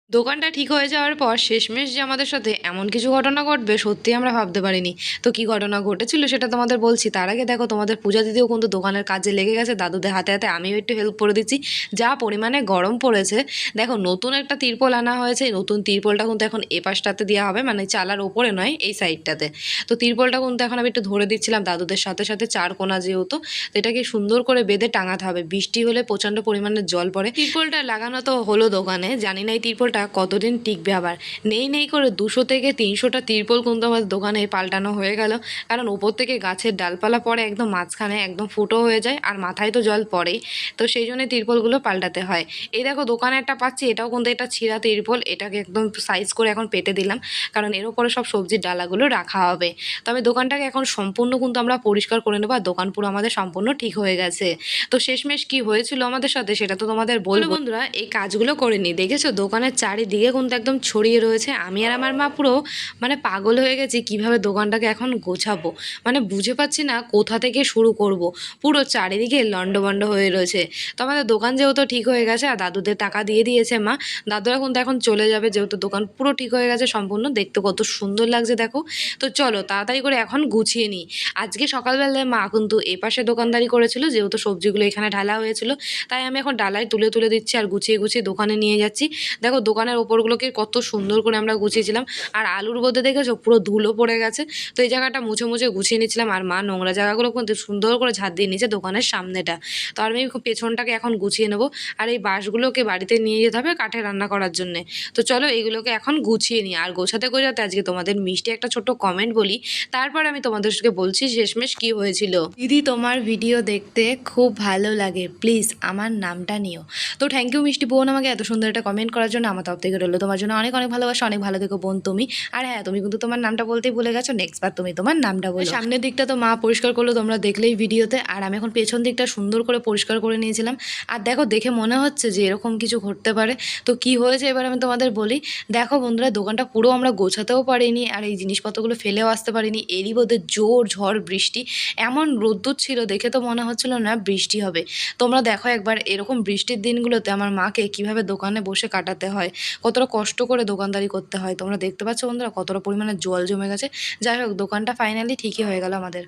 দোকানটা ঠিক হয়ে যাওয়ার পর শেষমেশ যে আমাদের সাথে এমন কিছু ঘটনা ঘটবে সত্যি আমরা ভাবতে পারিনি। তো কি ঘটনা ঘটেছিল সেটা তোমাদের বলছি। তার আগে দেখো তোমাদের পূজা দিদিও কিন্তু দোকানের কাজে লেগে গেছে, দাদুদের হাতে হাতে আমিও একটু হেল্প করে দিচ্ছি। যা পরিমাণে গরম পড়েছে, দেখো নতুন একটা তিরপল আনা হয়েছে। এই নতুন তিরপলটা কিন্তু এখন এ পাশটাতে দেওয়া হবে, মানে চালার ওপরে নয়, এই সাইডটাতে। তো তিরপলটা কিন্তু এখন আমি একটু ধরে দিচ্ছিলাম দাদুদের সাথে সাথে, চার কোনা যেহেতু, তো এটাকে সুন্দর করে বেঁধে টাঙাতে হবে। বৃষ্টি হলে প্রচণ্ড পরিমাণে জল পড়ে। তিরপলটা লাগানো তো হলো দোকানে, জানি না এই তিরপলটা কতদিন টিকবে। আবার নেই নেই করে 200 থেকে 300টা তিরপল কিন্তু আমাদের দোকানে পাল্টানো হয়ে গেল। কারণ ওপর থেকে গাছের ডালপালা পড়ে একদম মাঝখানে, একদম ফুটো হয়ে যায়, আর মাথায় তো জল পড়েই। তো সেই জন্য তিরপলগুলো পাল্টাতে হয়। এই দেখো দোকানে একটা পাচ্ছি, এটাও কিন্তু এটা ছিঁড়া তিরপল। এটাকে একদম সাইজ করে এখন পেতে দিলাম, কারণ এর উপরে সব সবজির ডালাগুলো রাখা হবে। তবে দোকানটাকে এখন সম্পূর্ণ কিন্তু আমরা পরিষ্কার করে নেবো, আর দোকান পুরো আমাদের সম্পূর্ণ ঠিক হয়ে গেছে। তো শেষমেশ কি হয়েছিল আমাদের সাথে সেটা তো তোমাদের বলবো। বন্ধুরা, এই কাজগুলো করে নি, দেখেছো দোকানের চারিদিকে কিন্তু একদম ছড়িয়ে রয়েছে। আমি আর আমার মা পুরো মানে পাগল হয়ে গেছি কিভাবে দোকানটাকে এখন গোছাবো। মানে বুঝে পাচ্ছি না কোথা থেকে শুরু করব। পুরো চারিদিকে লন্ডভন্ড হয়ে রয়েছে। তো আমাদের দোকান যেহেতু ঠিক হয়ে গেছে, আর দাদুদের টাকা দিয়ে দিয়েছে মা, দাদুরা কিন্তু এখন চলে যাবে, যেহেতু দোকান পুরো ঠিক হয়ে গেছে সম্পূর্ণ। দেখতে কত সুন্দর লাগছে দেখো। তো চলো তাড়াতাড়ি করে এখন গুছিয়ে নিই। আজকে সকালবেলায় মা কিন্তু এ পাশে দোকানদারি করেছিল, যেহেতু সবজিগুলো এখানে ঢালা হয়েছিল, তাই আমি এখন ডালায় তুলে তুলে দিচ্ছি আর গুছিয়ে গুছিয়ে দোকানে নিয়ে যাচ্ছি। দেখো দোকানের ওপরগুলোকে কত সুন্দর করে আমরা গুছিয়েছিলাম। আর আলুর মধ্যে দেখেছো পুরো ধুলো পড়ে গেছে। তো এই জায়গাটা মুছে মুছে গুছিয়ে নিচ্ছিলাম, আর মা নোংরা জায়গাগুলো কিন্তু সুন্দর করে ঝাড় দিয়ে নিয়েছে দোকানের সামনেটা। তো আমি পেছনটাকে এখন গুছিয়ে নেবো। আর এই বাঁশগুলোকে বাড়িতে নিয়ে যেতে হবে কাঠে রান্না করার জন্যে। তো চলো এইগুলোকে এখন গুছিয়ে নিই। আর গোছাতে গোছাতে আজকে তোমাদের মিষ্টি একটা ছোট্ট কমেন্ট বলি, তারপর আমি তোমাদেরকে বলছি শেষমেশ কি হয়েছিল। দিদি, তোমার ভিডিও দেখতে খুব ভালো লাগে, প্লিজ আমার নামটা নিও। তো থ্যাংক ইউ মিষ্টি বোন, আমাকে এত সুন্দর একটা কমেন্ট করার জন্য। আমার তরফ থেকে রইলো তোমার জন্য অনেক অনেক ভালোবাসা, অনেক ভালো থেকো বোন তুমি। আর হ্যাঁ, তুমি কিন্তু তোমার নামটা বলতেই ভুলে গেছো, নেক্সট বার তুমি তোমার নামটা বলো। সামনের দিকটা তো মা পরিষ্কার করলো, তোমরা দেখলেই ভিডিওতে। আর আমি এখন পেছন দিকটা সুন্দর করে পরিষ্কার করে নিয়েছিলাম। আর দেখো দেখে মনে হচ্ছে যে এরকম কিছু ঘটতে পারে। তো কি হয়েছে এবার আমি তোমাদের বলি। দেখো বন্ধুরা, দোকানটা পুরো আমরা গোছাতেও পারিনি, আর এই জিনিসপত্রগুলো ফেলেও আসতে পারিনি। এরই মধ্যে জোর ঝড় বৃষ্টি, এমন রোদ্দুর ছিল, দেখে তো মনে হচ্ছিল না বৃষ্টি হবে। তোমরা দেখো একবার এরকম বৃষ্টির দিনগুলোতে আমার মাকে কিভাবে দোকানে বসে কাটাতে হয়, কতটা কষ্ট করে দোকানদারি করতে হয়। তোমরা দেখতে পাচ্ছ বন্ধুরা কতটা পরিমাণে জল জমে গেছে। যাই হোক, দোকানটা ফাইনালি ঠিকই হয়ে গেল আমাদের।